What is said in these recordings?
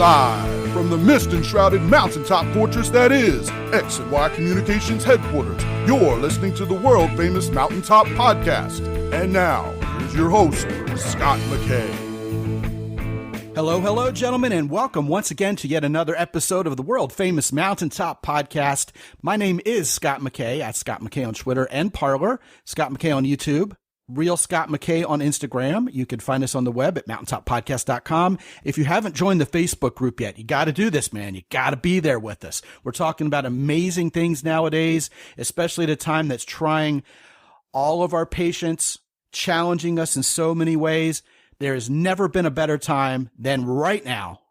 Live from the mist-enshrouded mountaintop fortress that is X and Y Communications headquarters, you're listening to the world-famous Mountaintop Podcast. And now, here's your host, Scott McKay. Hello, gentlemen, and welcome once again to yet another episode of the world-famous Mountaintop Podcast. My name is Scott McKay, at Scott McKay on Twitter and Parler, Scott McKay on YouTube, Real Scott McKay on Instagram. You can find us on the web at mountaintoppodcast.com. If you haven't joined the Facebook group yet, you got to do this, man. You got to be there with us. We're talking about amazing things nowadays, especially at a time that's trying all of our patience, challenging us in so many ways. There has never been a better time than right now,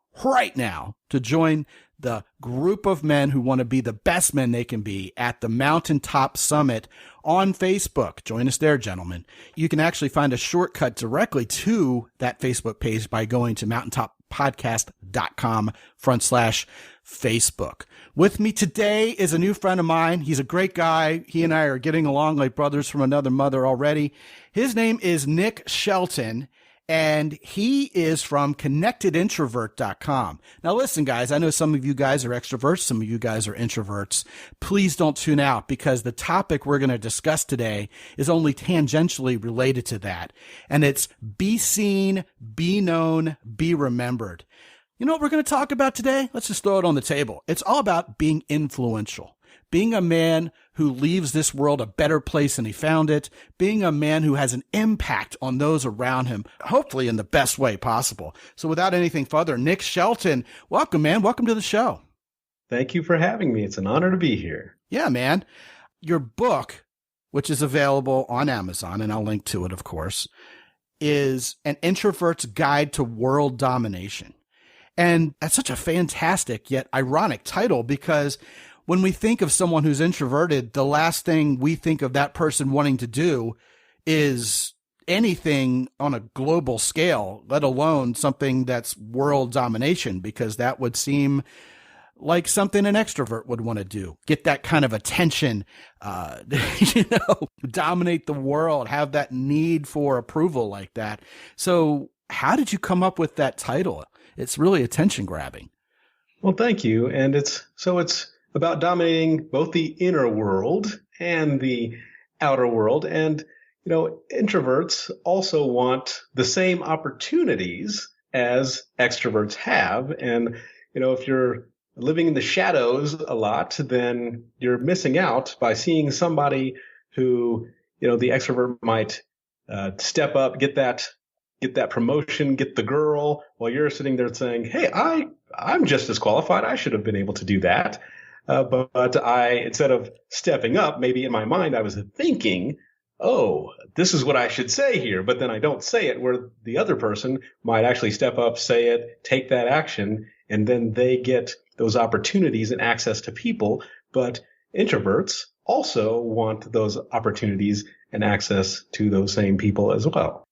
to join the group of men who want to be the best men they can be at the Mountaintop Summit on Facebook. Join us there, gentlemen. You can actually find a shortcut directly to that Facebook page by going to mountaintoppodcast.com/Facebook. With me today is a new friend of mine. He's a great guy. He and I are getting along like brothers from another mother already. His name is Nick Shelton, and he is from connectedintrovert.com. Now listen, guys, I know some of you guys are extroverts, some of you guys are introverts. Please don't tune out, because the topic we're going to discuss today is only tangentially related to that. And it's be seen, be known, be remembered. You know what we're going to talk about today? Let's just throw it on the table. It's all about being influential. Being a man who leaves this world a better place than he found it, being a man who has an impact on those around him, hopefully in the best way possible. So without anything further, Nick Shelton, welcome, man. Welcome to the show. Thank you for having me. It's an honor to be here. Yeah, man. Your book, which is available on Amazon, and I'll link to it, of course, is An Introvert's Guide to World Domination. And that's such a fantastic yet ironic title, because when we think of someone who's introverted, the last thing we think of that person wanting to do is anything on a global scale, let alone something that's world domination, because that would seem like something an extrovert would want to do. Get that kind of attention, dominate the world, have that need for approval like that. So how did you come up with that title? It's really attention grabbing. Well, thank you. And it's about dominating both the inner world and the outer world. And, introverts also want the same opportunities as extroverts have. And, if you're living in the shadows a lot, then you're missing out by seeing somebody who, the extrovert might step up, get that promotion, get the girl, while you're sitting there saying, hey, I'm just as qualified. I should have been able to do that. But I, instead of stepping up, maybe in my mind, I was thinking, oh, this is what I should say here. But then I don't say it, where the other person might actually step up, say it, take that action, and then they get those opportunities and access to people. But introverts also want those opportunities and access to those same people as well.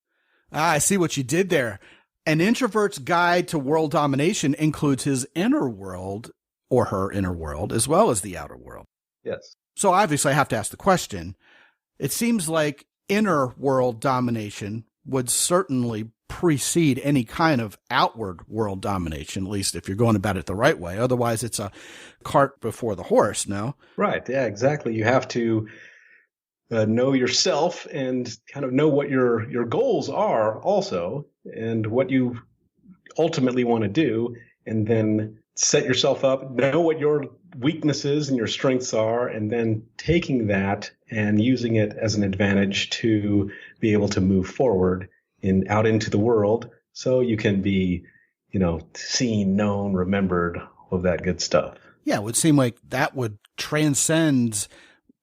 I see what you did there. An introvert's guide to world domination includes his inner world, or her inner world, as well as the outer world. Yes. So obviously I have to ask the question. It seems like inner world domination would certainly precede any kind of outward world domination, at least if you're going about it the right way. Otherwise, it's a cart before the horse, no? Right. Yeah, exactly. You have to know yourself and kind of know what your goals are also, and what you ultimately want to do, and then set yourself up, know what your weaknesses and your strengths are, and then taking that and using it as an advantage to be able to move forward out into the world, so you can be, seen, known, remembered, all of that good stuff. Yeah, it would seem like that would transcend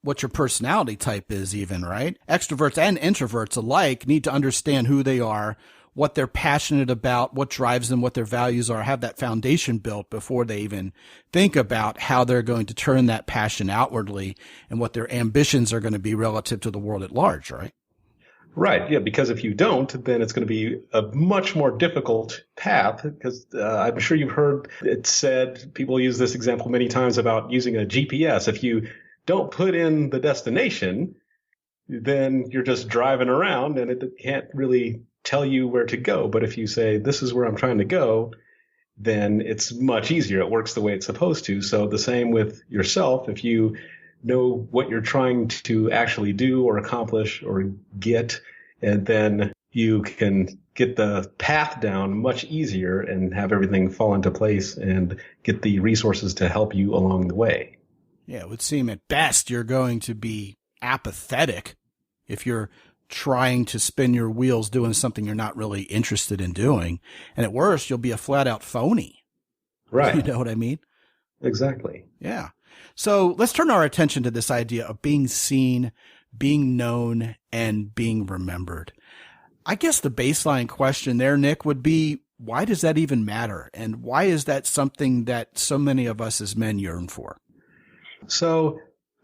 what your personality type is even, right? Extroverts and introverts alike need to understand who they are, what they're passionate about, what drives them, what their values are, have that foundation built before they even think about how they're going to turn that passion outwardly and what their ambitions are going to be relative to the world at large, right? Right. Yeah. Because if you don't, then it's going to be a much more difficult path, because I'm sure you've heard it said, people use this example many times about using a GPS. If you don't put in the destination, then you're just driving around and it can't really tell you where to go. But if you say, this is where I'm trying to go, then it's much easier. It works the way it's supposed to. So the same with yourself. If you know what you're trying to actually do or accomplish or get, and then you can get the path down much easier and have everything fall into place and get the resources to help you along the way. Yeah, it would seem at best you're going to be apathetic if you're trying to spin your wheels doing something you're not really interested in doing. And at worst, you'll be a flat out phony. Right. You know what I mean? Exactly. Yeah. So let's turn our attention to this idea of being seen, being known, and being remembered. I guess the baseline question there, Nick, would be, why does that even matter? And why is that something that so many of us as men yearn for? So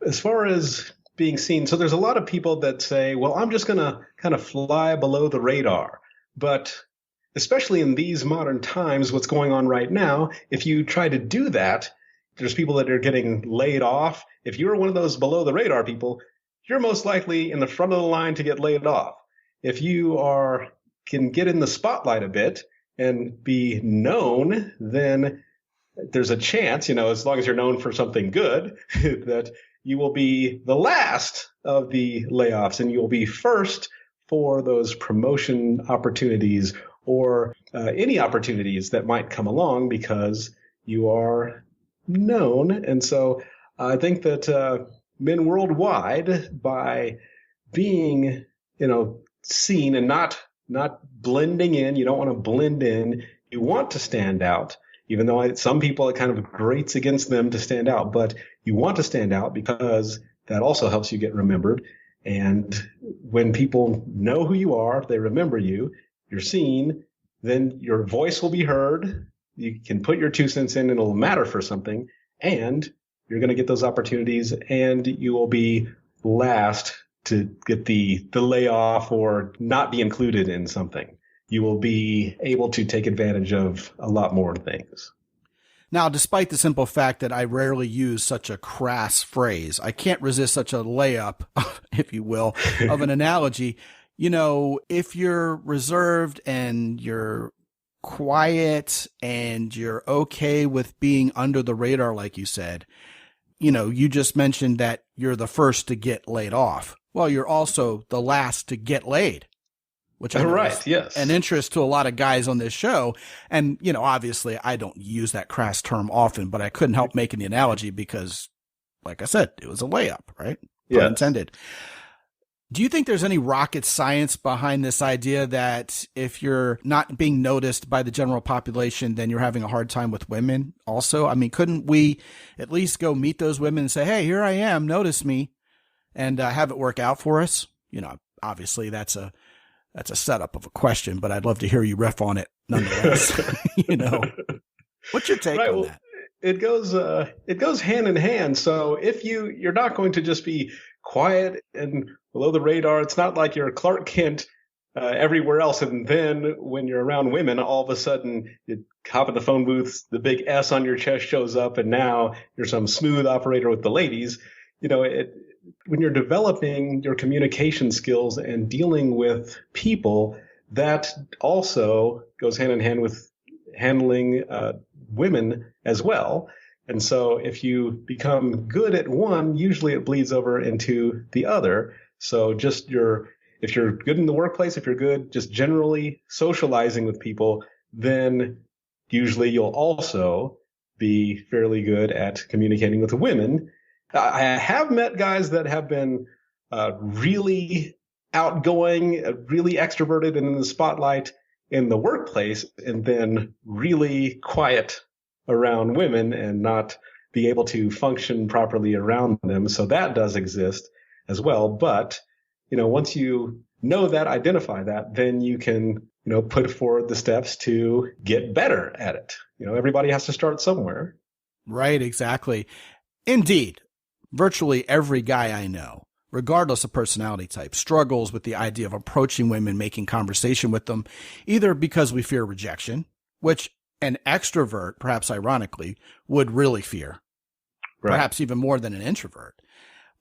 as far as being seen, so there's a lot of people that say, well, I'm just going to kind of fly below the radar. But especially in these modern times, what's going on right now, if you try to do that, there's people that are getting laid off. If you're one of those below the radar people, you're most likely in the front of the line to get laid off. If you can get in the spotlight a bit and be known, then there's a chance, as long as you're known for something good, that you will be the last of the layoffs and you'll be first for those promotion opportunities or any opportunities that might come along because you are known. And so I think that men worldwide, by being, seen and not blending in, you don't want to blend in, you want to stand out, even though some people, it kind of grates against them to stand out, but you want to stand out because that also helps you get remembered. And when people know who you are, if they remember you, you're seen, then your voice will be heard. You can put your 2 cents in and it'll matter for something. And you're going to get those opportunities and you will be last to get the layoff or not be included in something. You will be able to take advantage of a lot more things. Now, despite the simple fact that I rarely use such a crass phrase, I can't resist such a layup, if you will, of an analogy. If you're reserved and you're quiet and you're okay with being under the radar, like you said, you just mentioned that you're the first to get laid off. Well, you're also the last to get laid, which I know is yes, an interest to a lot of guys on this show. And, obviously I don't use that crass term often, but I couldn't help making the analogy because, like I said, it was a layup, right? Yeah. Pun intended. Do you think there's any rocket science behind this idea that if you're not being noticed by the general population, then you're having a hard time with women also? I mean, couldn't we at least go meet those women and say, hey, here I am, notice me, and have it work out for us? Obviously that's a setup of a question, but I'd love to hear you riff on it nonetheless. What's your take on that? It goes hand in hand. So if you're not going to just be quiet and below the radar, it's not like you're Clark Kent everywhere else. And then when you're around women, all of a sudden you hop in the phone booth, the big S on your chest shows up, and now you're some smooth operator with the ladies. When you're developing your communication skills and dealing with people, that also goes hand in hand with handling women as well. And so if you become good at one, usually it bleeds over into the other. So if you're good in the workplace, if you're good just generally socializing with people, then usually you'll also be fairly good at communicating with women. I have met guys that have been really outgoing, really extroverted and in the spotlight in the workplace, and then really quiet around women and not be able to function properly around them. So that does exist as well. But, once you know that, identify that, then you can, put forward the steps to get better at it. Everybody has to start somewhere. Right, exactly. Indeed. Virtually every guy I know, regardless of personality type, struggles with the idea of approaching women, making conversation with them, either because we fear rejection, which an extrovert, perhaps ironically, would really fear, perhaps even more than an introvert.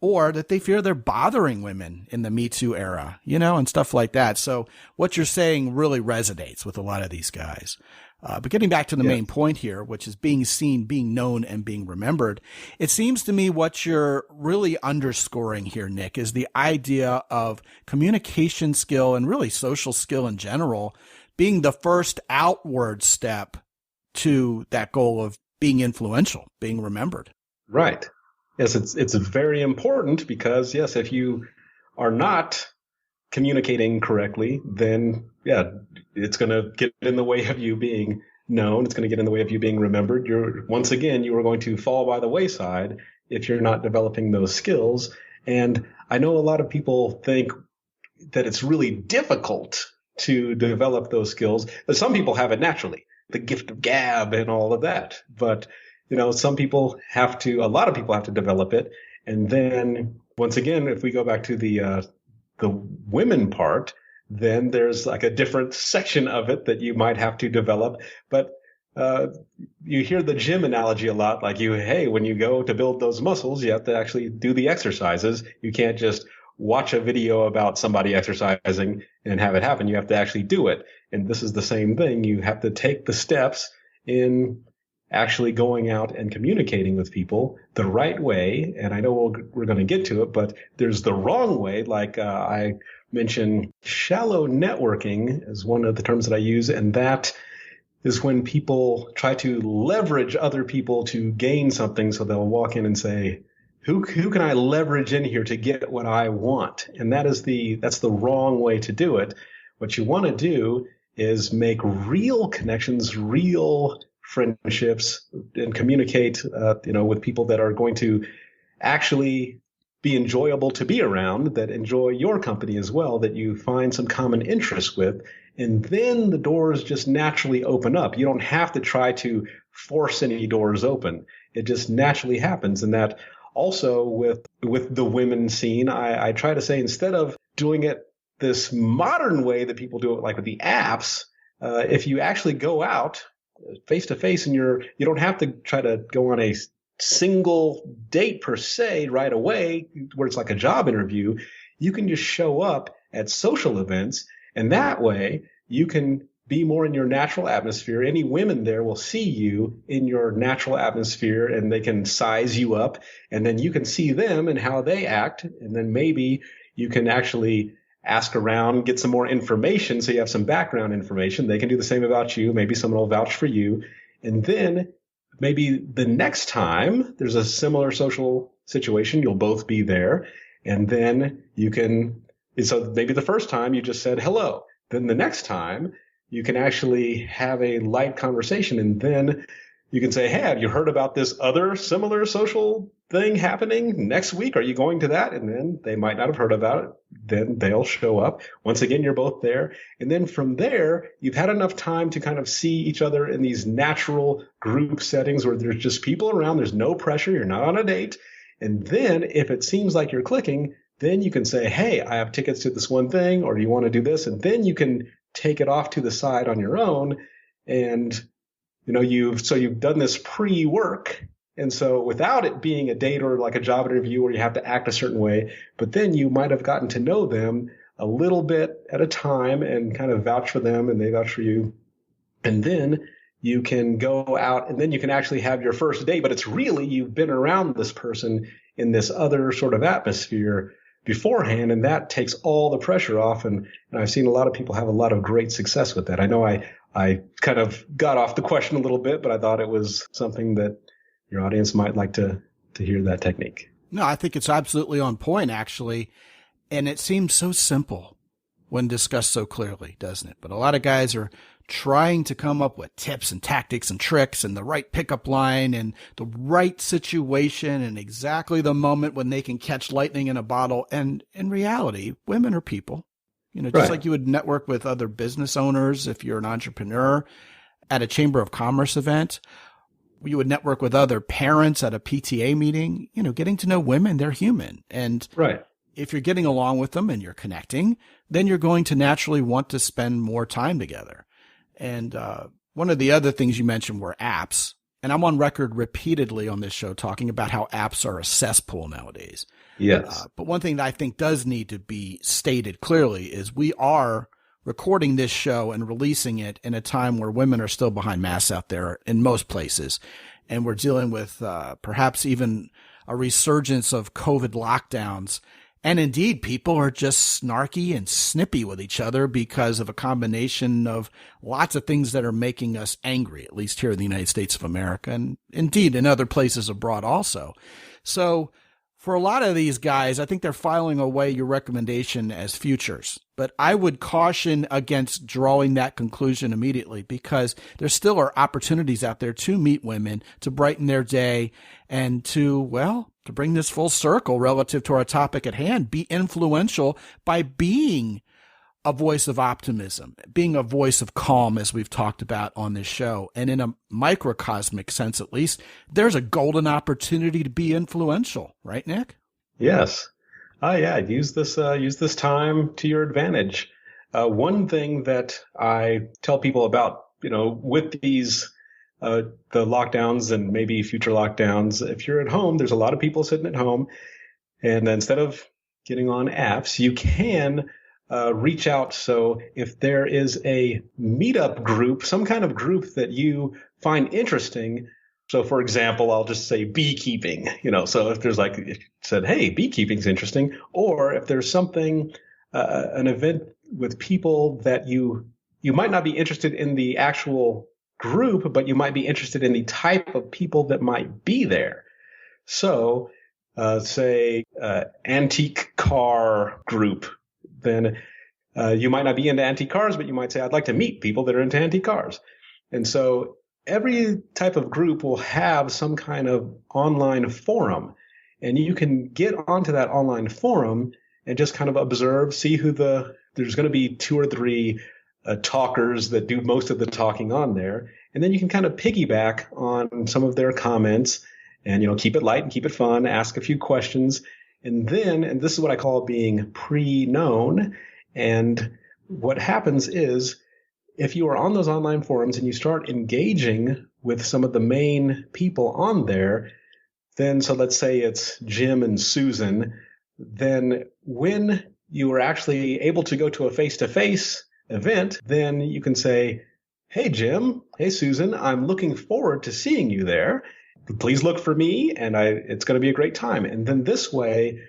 or that they fear they're bothering women in the Me Too era, and stuff like that. So what you're saying really resonates with a lot of these guys. But getting back to the main point here, which is being seen, being known, and being remembered, it seems to me what you're really underscoring here, Nick, is the idea of communication skill and really social skill in general being the first outward step to that goal of being influential, being remembered. Right. Yes, it's very important because, yes, if you are not communicating correctly, then, it's going to get in the way of you being known. It's going to get in the way of you being remembered. Once again, you are going to fall by the wayside if you're not developing those skills. And I know a lot of people think that it's really difficult to develop those skills, but some people have it naturally, the gift of gab and all of that. But a lot of people have to develop it. And then once again, if we go back to the women part, then there's like a different section of it that you might have to develop. But you hear the gym analogy a lot, like when you go to build those muscles, you have to actually do the exercises. You can't just watch a video about somebody exercising and have it happen. You have to actually do it. And this is the same thing. You have to take the steps in actually going out and communicating with people the right way. And I know we're going to get to it, but there's the wrong way. Like I mentioned, shallow networking is one of the terms that I use. And that is when people try to leverage other people to gain something. So they'll walk in and say, who can I leverage in here to get what I want? And that's the wrong way to do it. What you want to do is make real connections, real friendships, and communicate, with people that are going to actually be enjoyable to be around, that enjoy your company as well, that you find some common interest with. And then the doors just naturally open up. You don't have to try to force any doors open. It just naturally happens. And that also with the women scene, I try to say, instead of doing it this modern way that people do it, like with the apps, if you actually go out face to face and you don't have to try to go on a single date per se right away, where it's like a job interview, you can just show up at social events, and that way you can be more in your natural atmosphere. Any women there will see you in your natural atmosphere, and they can size you up, and then you can see them and how they act, and then maybe you can actually ask around, get some more information so you have some background information. They can do the same about you. Maybe someone will vouch for you. And then maybe the next time there's a similar social situation, you'll both be there. And then so maybe the first time you just said hello. Then the next time you can actually have a light conversation, and then you can say, hey, have you heard about this other similar social thing happening next week? Are you going to that? And then they might not have heard about it. Then they'll show up. Once again, you're both there. And then from there, you've had enough time to kind of see each other in these natural group settings where there's just people around. There's no pressure. You're not on a date. And then if it seems like you're clicking, then you can say, hey, I have tickets to this one thing, or do you want to do this? And then you can take it off to the side on your own. And you've done this pre-work. And so without it being a date or like a job interview where you have to act a certain way, but then you might have gotten to know them a little bit at a time and kind of vouch for them and they vouch for you. And then you can go out and then you can actually have your first date, but it's really you've been around this person in this other sort of atmosphere beforehand, and that takes all the pressure off. And I've seen a lot of people have a lot of great success with that. I know I kind of got off the question a little bit, but I thought it was something that your audience might like to hear that technique. No, I think it's absolutely on point, actually. And it seems so simple when discussed so clearly, doesn't it? But a lot of guys are trying to come up with tips and tactics and tricks and the right pickup line and the right situation and exactly the moment when they can catch lightning in a bottle. And in reality, women are people. Just right. Like you would network with other business owners if you're an entrepreneur at a Chamber of Commerce event. You would network with other parents at a PTA meeting. Getting to know women, they're human. And right. If you're getting along with them and you're connecting, then you're going to naturally want to spend more time together. And one of the other things you mentioned were apps. and I'm on record repeatedly on this show talking about how apps are a cesspool nowadays. Yes. But one thing that I think does need to be stated clearly is we are recording this show and releasing it in a time where women are still behind masks out there in most places. And we're dealing with perhaps even a resurgence of COVID lockdowns. And indeed, people are just snarky and snippy with each other because of a combination of lots of things that are making us angry, at least here in the United States of America, and indeed in other places abroad also. So for a lot of these guys, I think they're filing away your recommendation as futures. But I would caution against drawing that conclusion immediately, because there still are opportunities out there to meet women, to brighten their day, and to bring this full circle relative to our topic at hand, be influential by being a voice of optimism, being a voice of calm, as we've talked about on this show. And in a microcosmic sense, at least, there's a golden opportunity to be influential, right, Nick? Yes. Yeah. Use this time to your advantage. One thing that I tell people about, with these, the lockdowns and maybe future lockdowns, if you're at home, there's a lot of people sitting at home, and instead of getting on apps, you can reach out. So if there is a meetup group, some kind of group that you find interesting. So for example, I'll just say beekeeping, so if there's if you said, hey, beekeeping's interesting, or if there's something, an event with people that you might not be interested in the actual group, but you might be interested in the type of people that might be there. So say antique car group, then you might not be into antique cars, but you might say, I'd like to meet people that are into antique cars. And so every type of group will have some kind of online forum, and you can get onto that online forum and just kind of observe, see there's going to be 2 or 3 talkers that do most of the talking on there. And then you can kind of piggyback on some of their comments and, keep it light and keep it fun, ask a few questions. And this is what I call being pre-known. And what happens is, if you are on those online forums and you start engaging with some of the main people on there, then, so let's say it's Jim and Susan, then when you are actually able to go to a face-to-face event, then you can say, hey, Jim, hey, Susan, I'm looking forward to seeing you there. Please look for me, and it's going to be a great time. And then this way,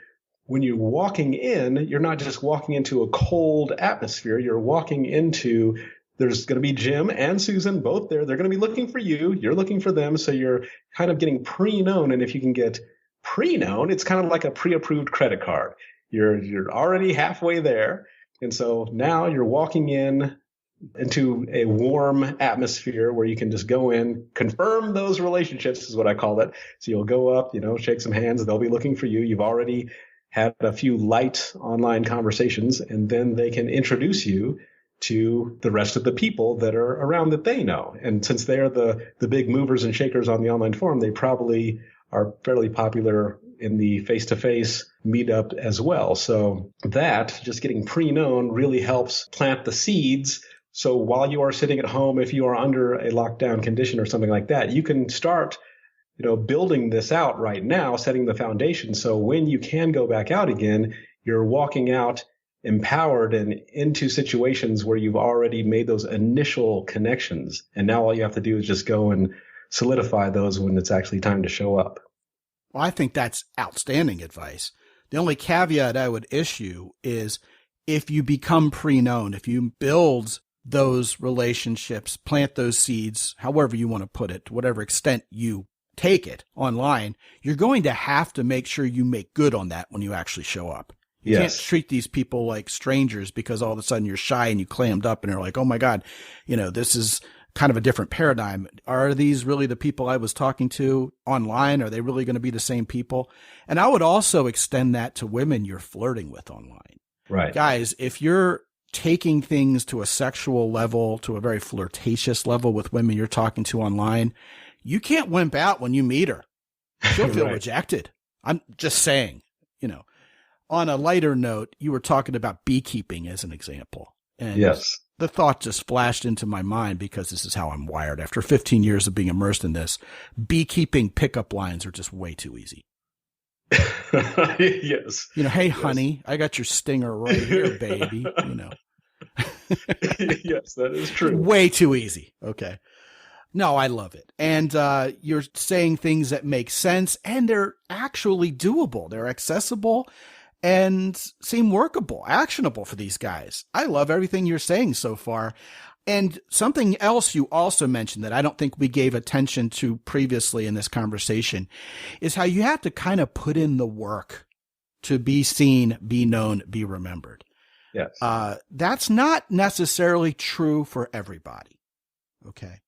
when you're walking in, you're not just walking into a cold atmosphere. You're walking into, there's going to be Jim and Susan both there. They're going to be looking for you. You're looking for them. So you're kind of getting pre-known. And if you can get pre-known, it's kind of like a pre-approved credit card. You're already halfway there. And so now you're walking into a warm atmosphere where you can just go in, confirm those relationships is what I call it. So you'll go up, shake some hands. They'll be looking for you. You've already had a few light online conversations, and then they can introduce you to the rest of the people that are around that they know. And since they're the big movers and shakers on the online forum, they probably are fairly popular in the face-to-face meetup as well. So that, just getting pre-known, really helps plant the seeds. So while you are sitting at home, if you are under a lockdown condition or something like that, you can start building this out right now, setting the foundation. So when you can go back out again, you're walking out empowered and into situations where you've already made those initial connections. And now all you have to do is just go and solidify those when it's actually time to show up. Well, I think that's outstanding advice. The only caveat I would issue is if you become pre-known, if you build those relationships, plant those seeds, however you want to put it, to whatever extent you take it online, you're going to have to make sure you make good on that when you actually show up. You can't treat these people like strangers because all of a sudden you're shy and you clammed up and you're like, oh my God, this is kind of a different paradigm. Are these really the people I was talking to online? Are they really going to be the same people? And I would also extend that to women you're flirting with online. Right. Guys, if you're taking things to a sexual level, to a very flirtatious level with women you're talking to online, you can't wimp out when you meet her. She'll feel rejected. I'm just saying, On a lighter note, you were talking about beekeeping as an example. And yes. the thought just flashed into my mind because this is how I'm wired. After 15 years of being immersed in this, beekeeping pickup lines are just way too easy. Yes. Hey, honey, I got your stinger right here, baby. Yes, that is true. Way too easy. Okay. No, I love it. And you're saying things that make sense, and they're actually doable. They're accessible and seem workable, actionable for these guys. I love everything you're saying so far. And something else you also mentioned that I don't think we gave attention to previously in this conversation is how you have to kind of put in the work to be seen, be known, be remembered. Yes. That's not necessarily true for everybody. Okay.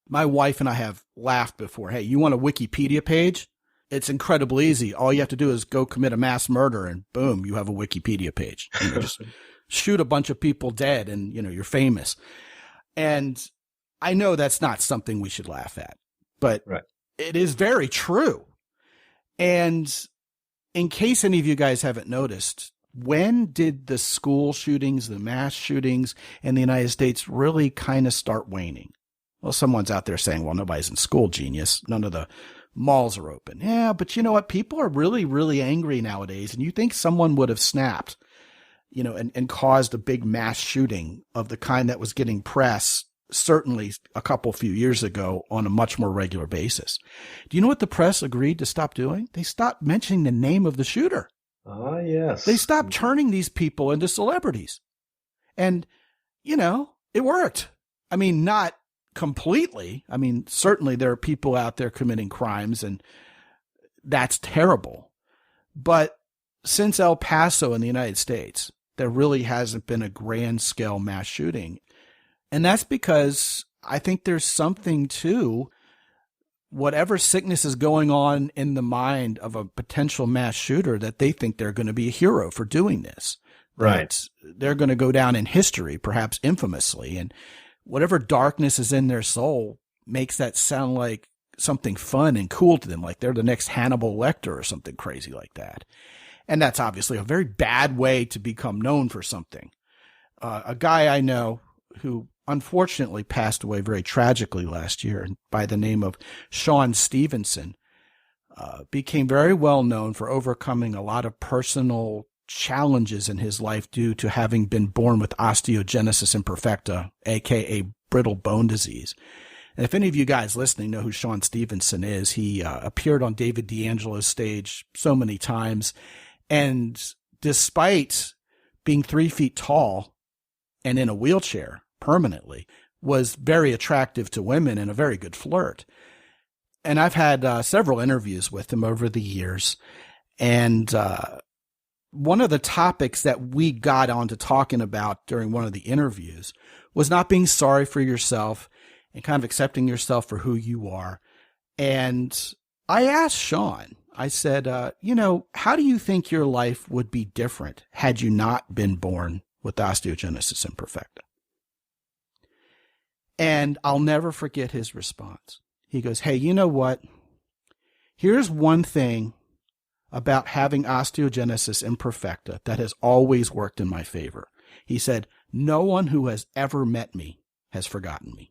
My wife and I have laughed before. Hey, you want a Wikipedia page? It's incredibly easy. All you have to do is go commit a mass murder and boom, you have a Wikipedia page. Just shoot a bunch of people dead and, you're famous. And I know that's not something we should laugh at, but right. It is very true. And in case any of you guys haven't noticed, when did the school shootings, the mass shootings in the United States really kind of start waning? Well, someone's out there saying, well, nobody's in school, genius. None of the malls are open. Yeah, but you know what? People are really, really angry nowadays. And you think someone would have snapped, and caused a big mass shooting of the kind that was getting press certainly a few years ago on a much more regular basis. Do you know what the press agreed to stop doing? They stopped mentioning the name of the shooter. Ah, yes. They stopped turning these people into celebrities. And, it worked. I mean, not completely. I mean, certainly there are people out there committing crimes, and that's terrible. But since El Paso in the United States, there really hasn't been a grand scale mass shooting. And that's because I think there's something to whatever sickness is going on in the mind of a potential mass shooter that they think they're going to be a hero for doing this. Right. They're going to go down in history, perhaps infamously. And whatever darkness is in their soul makes that sound like something fun and cool to them, like they're the next Hannibal Lecter or something crazy like that. And that's obviously a very bad way to become known for something. A guy I know who unfortunately passed away very tragically last year by the name of Sean Stevenson, became very well known for overcoming a lot of personal challenges in his life due to having been born with osteogenesis imperfecta, aka brittle bone disease. And if any of you guys listening know who Sean Stevenson is, he appeared on David D'Angelo's stage so many times. And despite being 3 feet tall and in a wheelchair permanently, was very attractive to women and a very good flirt. And I've had several interviews with him over the years. And one of the topics that we got onto talking about during one of the interviews was not being sorry for yourself and kind of accepting yourself for who you are. And I asked Sean, I said, how do you think your life would be different had you not been born with osteogenesis imperfecta? And I'll never forget his response. He goes, hey, you know what? Here's one thing about having osteogenesis imperfecta that has always worked in my favor. He said, no one who has ever met me has forgotten me.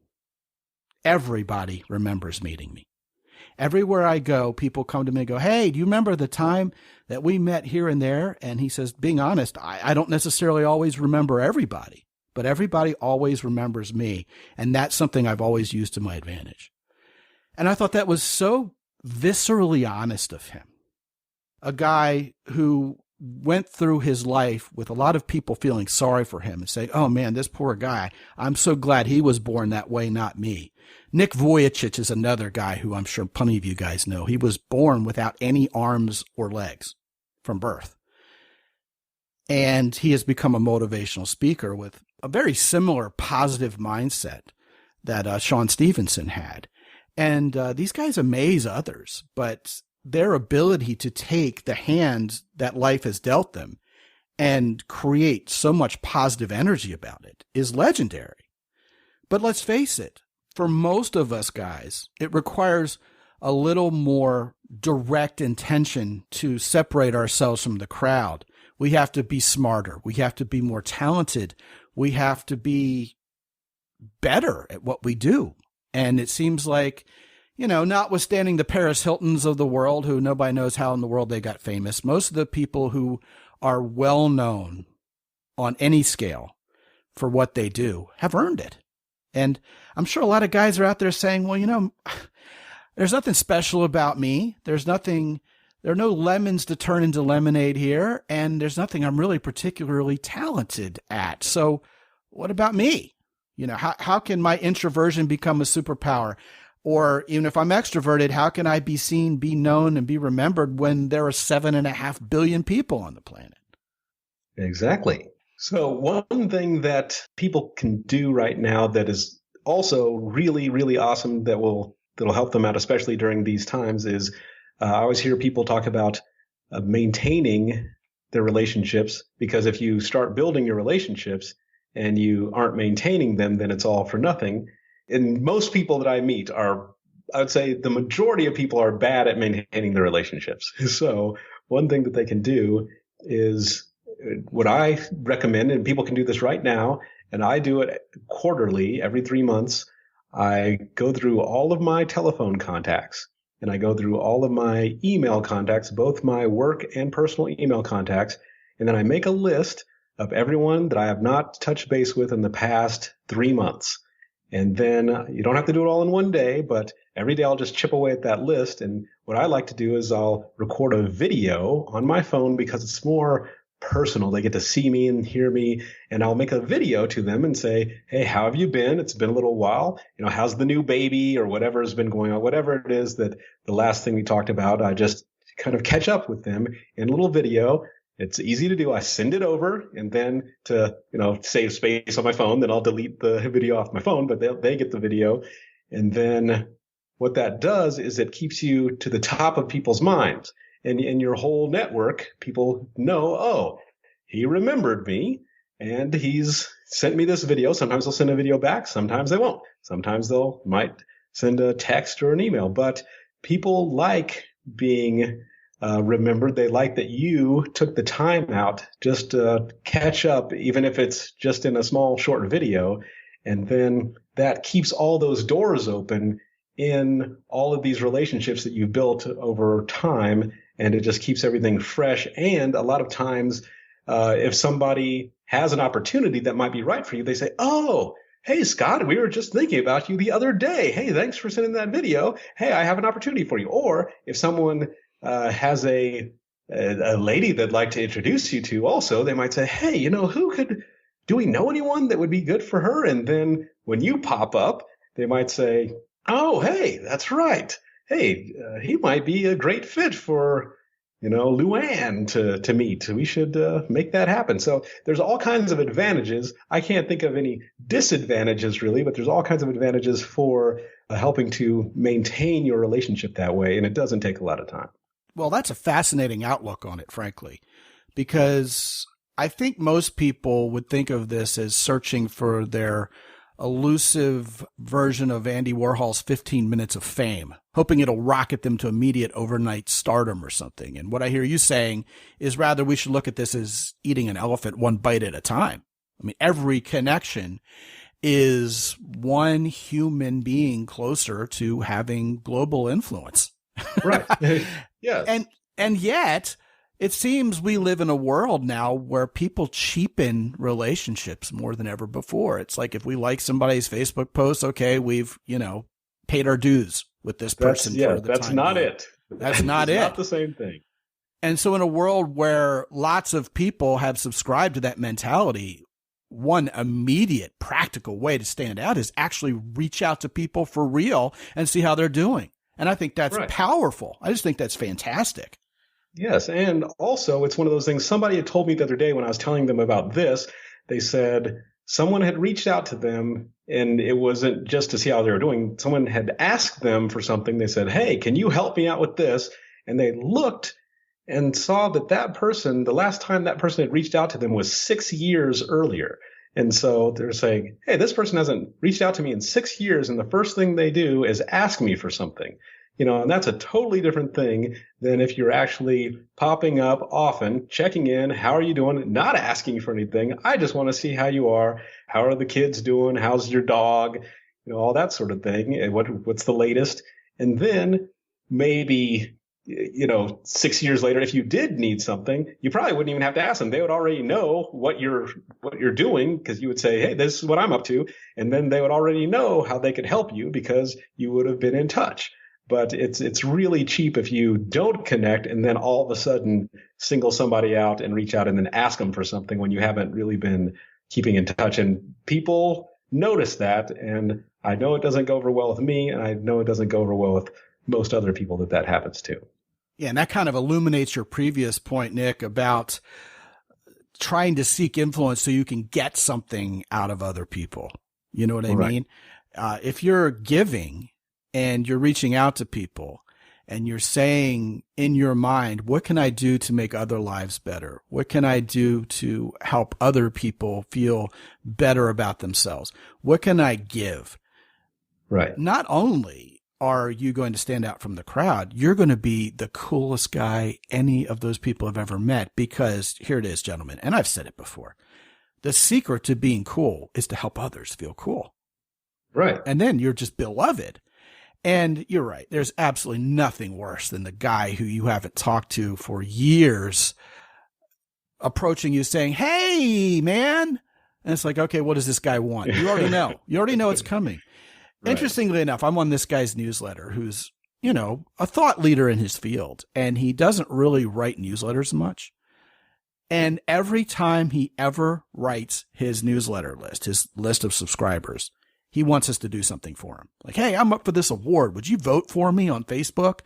Everybody remembers meeting me. Everywhere I go, people come to me and go, hey, do you remember the time that we met here and there? And he says, being honest, I don't necessarily always remember everybody, but everybody always remembers me. And that's something I've always used to my advantage. And I thought that was so viscerally honest of him. A guy who went through his life with a lot of people feeling sorry for him and saying, oh man, this poor guy, I'm so glad he was born that way, not me. Nick Vujicic is another guy who I'm sure plenty of you guys know. He was born without any arms or legs from birth. And he has become a motivational speaker with a very similar positive mindset that Sean Stevenson had. And these guys amaze others, but their ability to take the hand that life has dealt them and create so much positive energy about it is legendary. But let's face it, for most of us guys, it requires a little more direct intention to separate ourselves from the crowd. We have to be smarter. We have to be more talented. we have to be better at what we do. And it seems like, notwithstanding the Paris Hiltons of the world, who nobody knows how in the world they got famous, most of the people who are well known on any scale for what they do have earned it. And I'm sure a lot of guys are out there saying, well, there's nothing special about me. There are no lemons to turn into lemonade here. And there's nothing I'm really particularly talented at. So what about me? How can my introversion become a superpower? Or even if I'm extroverted, how can I be seen, be known, and be remembered when there are 7.5 billion people on the planet? Exactly. So one thing that people can do right now that is also really, really awesome that'll help them out, especially during these times, is I always hear people talk about maintaining their relationships, because if you start building your relationships and you aren't maintaining them, then it's all for nothing. And most people that I meet I would say the majority of people are bad at maintaining their relationships. So one thing that they can do is what I recommend, and people can do this right now, and I do it quarterly, every 3 months. I go through all of my telephone contacts, and I go through all of my email contacts, both my work and personal email contacts, and then I make a list of everyone that I have not touched base with in the past 3 months. And then you don't have to do it all in one day, but every day I'll just chip away at that list. And what I like to do is I'll record a video on my phone because it's more personal. They get to see me and hear me, and I'll make a video to them and say, hey, how have you been? It's been a little while. How's the new baby, or whatever has been going on, whatever it is that the last thing we talked about. I just kind of catch up with them in a little video. It's easy to do. I send it over, and then to, save space on my phone, then I'll delete the video off my phone, but they get the video. And then what that does is it keeps you to the top of people's minds. And in your whole network, people know, oh, he remembered me and he's sent me this video. Sometimes they'll send a video back. Sometimes they won't. Sometimes might send a text or an email. But people like being remembered. They like that you took the time out just to catch up, even if it's just in a small, short video. And then that keeps all those doors open in all of these relationships that you've built over time. And it just keeps everything fresh. And a lot of times, if somebody has an opportunity that might be right for you, they say, oh, hey, Scott, we were just thinking about you the other day. Hey, thanks for sending that video. Hey, I have an opportunity for you. Or if someone has a lady they'd like to introduce you to also, they might say, hey, do we know anyone that would be good for her? And then when you pop up, they might say, oh, hey, that's right. Hey, he might be a great fit for, Luann to meet. We should make that happen. So there's all kinds of advantages. I can't think of any disadvantages really, but there's all kinds of advantages for helping to maintain your relationship that way. And it doesn't take a lot of time. Well, that's a fascinating outlook on it, frankly, because I think most people would think of this as searching for their elusive version of Andy Warhol's 15 minutes of fame, hoping it'll rocket them to immediate overnight stardom or something. And what I hear you saying is rather we should look at this as eating an elephant one bite at a time. I mean, every connection is one human being closer to having global influence. Right. Yes. And yet it seems we live in a world now where people cheapen relationships more than ever before. It's like if we like somebody's Facebook post, okay, we've, paid our dues with this person. That's not it. That's not it. Not the same thing. And so in a world where lots of people have subscribed to that mentality, one immediate practical way to stand out is actually reach out to people for real and see how they're doing. And I think that's powerful. I just think that's fantastic. Yes. And also, it's one of those things. Somebody had told me the other day when I was telling them about this, they said someone had reached out to them, and it wasn't just to see how they were doing. Someone had asked them for something. They said, hey, can you help me out with this? And they looked and saw that person, the last time that person had reached out to them was 6 years earlier. And so they're saying, hey, this person hasn't reached out to me in 6 years, and the first thing they do is ask me for something. And that's a totally different thing than if you're actually popping up often, checking in. How are you doing? Not asking for anything. I just want to see how you are. How are the kids doing? How's your dog? All that sort of thing. And what's the latest? And then maybe, 6 years later, if you did need something, you probably wouldn't even have to ask them. They would already know what you're doing, because you would say, hey, this is what I'm up to. And then they would already know how they could help you because you would have been in touch. But it's really cheap if you don't connect and then all of a sudden single somebody out and reach out and then ask them for something when you haven't really been keeping in touch. And people notice that. And I know it doesn't go over well with me, and I know it doesn't go over well with most other people that happens to. Yeah, and that kind of illuminates your previous point, Nick, about trying to seek influence so you can get something out of other people. You know what I mean? If you're giving and you're reaching out to people and you're saying in your mind, what can I do to make other lives better? What can I do to help other people feel better about themselves? What can I give? Right. Not only are you going to stand out from the crowd, you're going to be the coolest guy any of those people have ever met, because here it is, gentlemen, and I've said it before. The secret to being cool is to help others feel cool. Right. And then you're just beloved. And you're right. There's absolutely nothing worse than the guy who you haven't talked to for years approaching you saying, hey, man. And it's like, okay, what does this guy want? You already know. You already know it's coming. Right. Interestingly enough, I'm on this guy's newsletter who's, a thought leader in his field, and he doesn't really write newsletters much. And every time he ever writes his newsletter list, his list of subscribers, he wants us to do something for him. Like, hey, I'm up for this award. Would you vote for me on Facebook?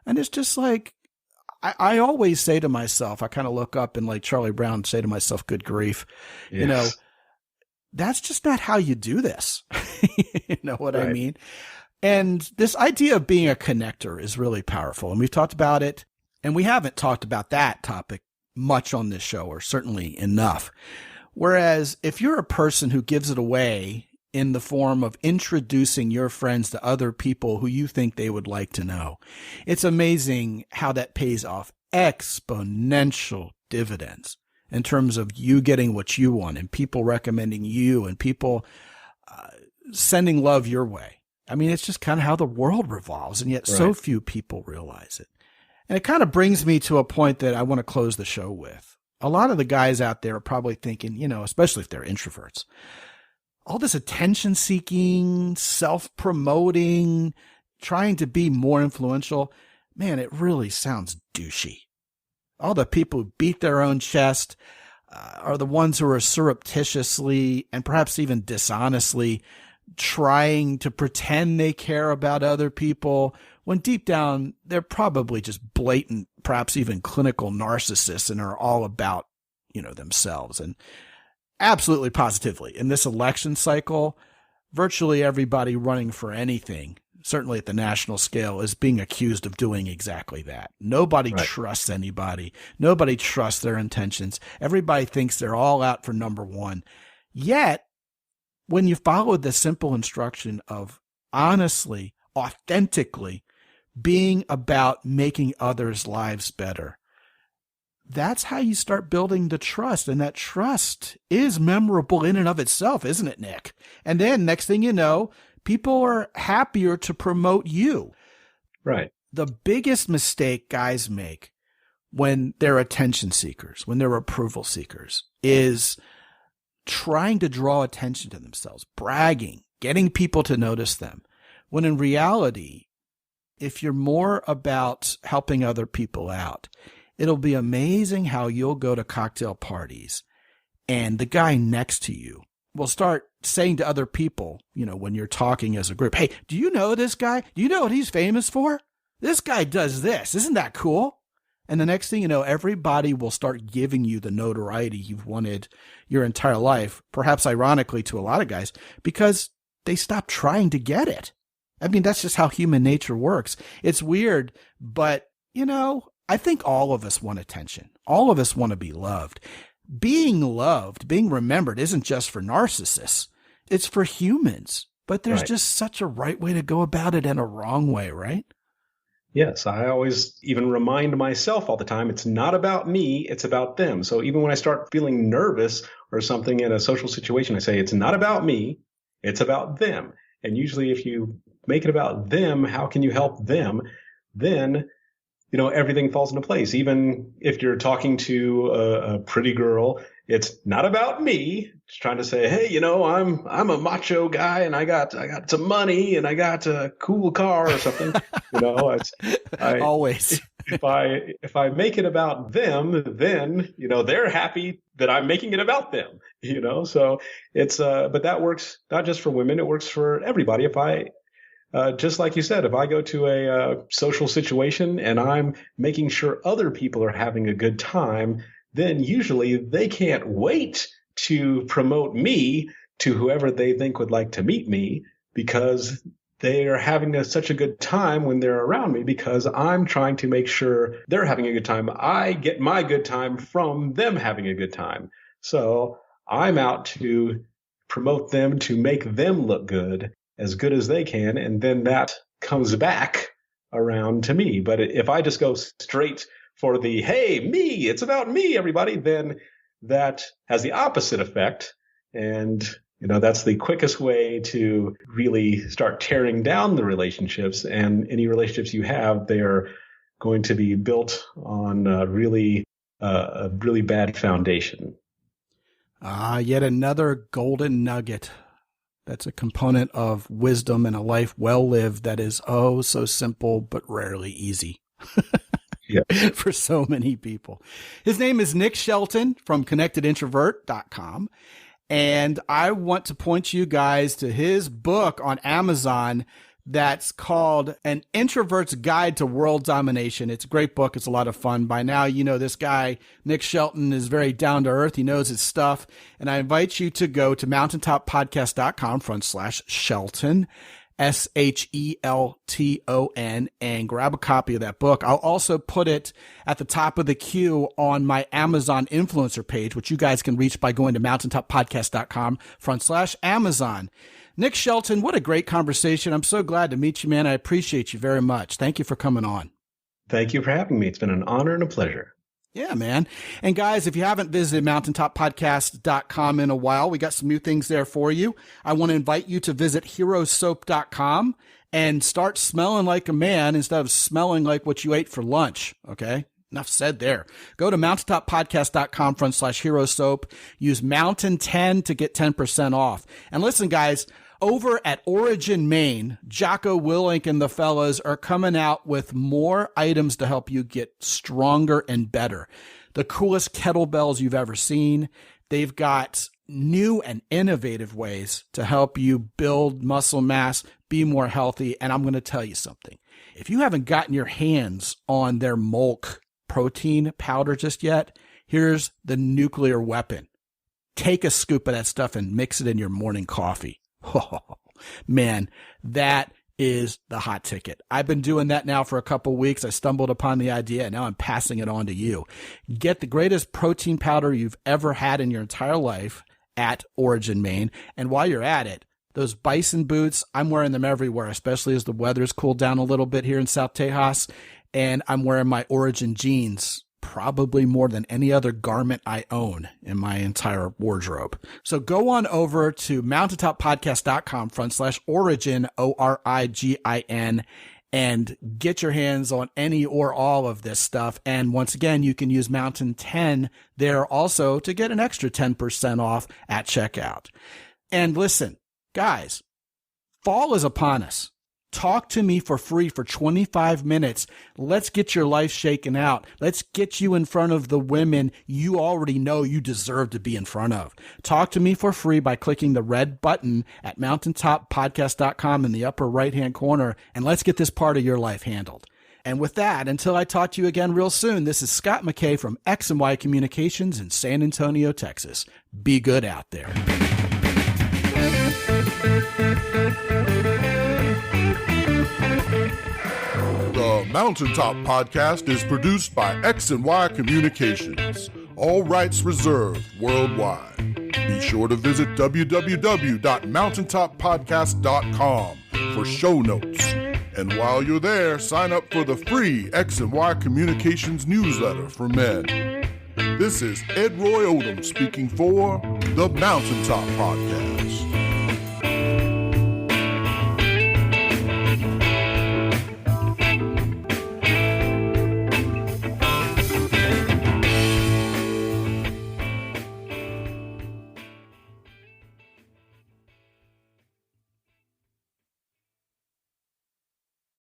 And it's just like, I always say to myself, I kind of look up and like Charlie Brown say to myself, good grief, Yes. That's just not how you do this. You know what Right. I mean? And this idea of being a connector is really powerful. And we've talked about it, and we haven't talked about that topic much on this show, or certainly enough. Whereas if you're a person who gives it away in the form of introducing your friends to other people who you think they would like to know, it's amazing how that pays off exponential dividends in terms of you getting what you want and people recommending you and people sending love your way. I mean, it's just kind of how the world revolves, and yet so few people realize it. And it kind of brings me to a point that I want to close the show with. A lot of the guys out there are probably thinking, especially if they're introverts, all this attention seeking, self-promoting, trying to be more influential, man, it really sounds douchey. All the people who beat their own chest are the ones who are surreptitiously and perhaps even dishonestly trying to pretend they care about other people, when deep down they're probably just blatant, perhaps even clinical narcissists, and are all about, themselves. And absolutely positively, in this election cycle, virtually everybody running for anything, certainly at the national scale, is being accused of doing exactly that. Nobody trusts anybody. Nobody trusts their intentions. Everybody thinks they're all out for number one. Yet, when you follow the simple instruction of honestly, authentically being about making others' lives better, that's how you start building the trust. And that trust is memorable in and of itself, isn't it, Nick? And then next thing you know, people are happier to promote you. Right. The biggest mistake guys make when they're attention seekers, when they're approval seekers, is trying to draw attention to themselves, bragging, getting people to notice them. When in reality, if you're more about helping other people out, it'll be amazing how you'll go to cocktail parties and the guy next to you will start saying to other people, when you're talking as a group, hey, do you know this guy? Do you know what he's famous for? This guy does this. Isn't that cool? And the next thing you know, everybody will start giving you the notoriety you've wanted your entire life, perhaps ironically to a lot of guys, because they stopped trying to get it. I mean, that's just how human nature works. It's weird, but, I think all of us want attention. All of us want to be loved. Being loved, being remembered isn't just for narcissists. It's for humans. But there's just such a right way to go about it and a wrong way, right? Yes, I always even remind myself all the time, it's not about me, it's about them. So even when I start feeling nervous or something in a social situation, I say, it's not about me, it's about them. And usually if you make it about them, how can you help them? Then, everything falls into place. Even if you're talking to a pretty girl, it's not about me. Just trying to say, hey, I'm a macho guy and I got some money and I got a cool car or something. Always. If I make it about them, then they're happy that I'm making it about them. So it's but that works not just for women, it works for everybody. If I just like you said, if I go to a social situation and I'm making sure other people are having a good time, then usually they can't wait to promote me to whoever they think would like to meet me, because they are having such a good time when they're around me, because I'm trying to make sure they're having a good time. I get my good time from them having a good time. So I'm out to promote them, to make them look good as they can. And then that comes back around to me. But if I just go straight for the, hey, me, it's about me, everybody, then that has the opposite effect. And, that's the quickest way to really start tearing down the relationships. And any relationships you have, they're going to be built on a really bad foundation. Yet another golden nugget. That's a component of wisdom in a life well lived that is so simple, but rarely easy. Yeah. For so many people. His name is Nick Shelton from connectedintrovert.com. And I want to point you guys to his book on Amazon that's called An Introvert's Guide to World Domination. It's a great book. It's a lot of fun. By now, this guy, Nick Shelton, is very down to earth. He knows his stuff. And I invite you to go to mountaintoppodcast.com/Shelton. SHELTON, and grab a copy of that book. I'll also put it at the top of the queue on my Amazon influencer page, which you guys can reach by going to mountaintoppodcast.com/Amazon. Nick Shelton, what a great conversation. I'm so glad to meet you, man. I appreciate you very much. Thank you for coming on. Thank you for having me. It's been an honor and a pleasure. Yeah, man. And guys, if you haven't visited mountaintoppodcast.com in a while, we got some new things there for you. I want to invite you to visit herosoap.com and start smelling like a man instead of smelling like what you ate for lunch. Okay. Enough said there. Go to mountaintoppodcast.com/herosoap. Use Mountain 10 to get 10% off. And listen, guys, over at Origin, Maine, Jocko Willink and the fellas are coming out with more items to help you get stronger and better. The coolest kettlebells you've ever seen. They've got new and innovative ways to help you build muscle mass, be more healthy. And I'm going to tell you something. If you haven't gotten your hands on their Molk protein powder just yet, here's the nuclear weapon. Take a scoop of that stuff and mix it in your morning coffee. Oh, man, that is the hot ticket. I've been doing that now for a couple weeks. I stumbled upon the idea, and now I'm passing it on to you. Get the greatest protein powder you've ever had in your entire life at Origin, Maine. And while you're at it, those bison boots, I'm wearing them everywhere, especially as the weather's cooled down a little bit here in South Tejas. And I'm wearing my Origin jeans probably more than any other garment I own in my entire wardrobe. So go on over to mountaintoppodcast.com/origin, ORIGIN, and get your hands on any or all of this stuff. And once again, you can use Mountain 10 there also to get an extra 10% off at checkout. And listen, guys, fall is upon us. Talk to me for free for 25 minutes. Let's get your life shaken out. Let's get you in front of the women you already know you deserve to be in front of. Talk to me for free by clicking the red button at mountaintoppodcast.com in the upper right-hand corner, and let's get this part of your life handled. And with that, until I talk to you again real soon, this is Scott McKay from X&Y Communications in San Antonio, Texas. Be good out there. The Mountaintop Podcast is produced by X&Y Communications. All rights reserved worldwide. Be sure to visit www.mountaintoppodcast.com for show notes And while you're there, sign up for the free X and Y Communications newsletter for men. This is Ed Roy Odom speaking for the Mountaintop Podcast.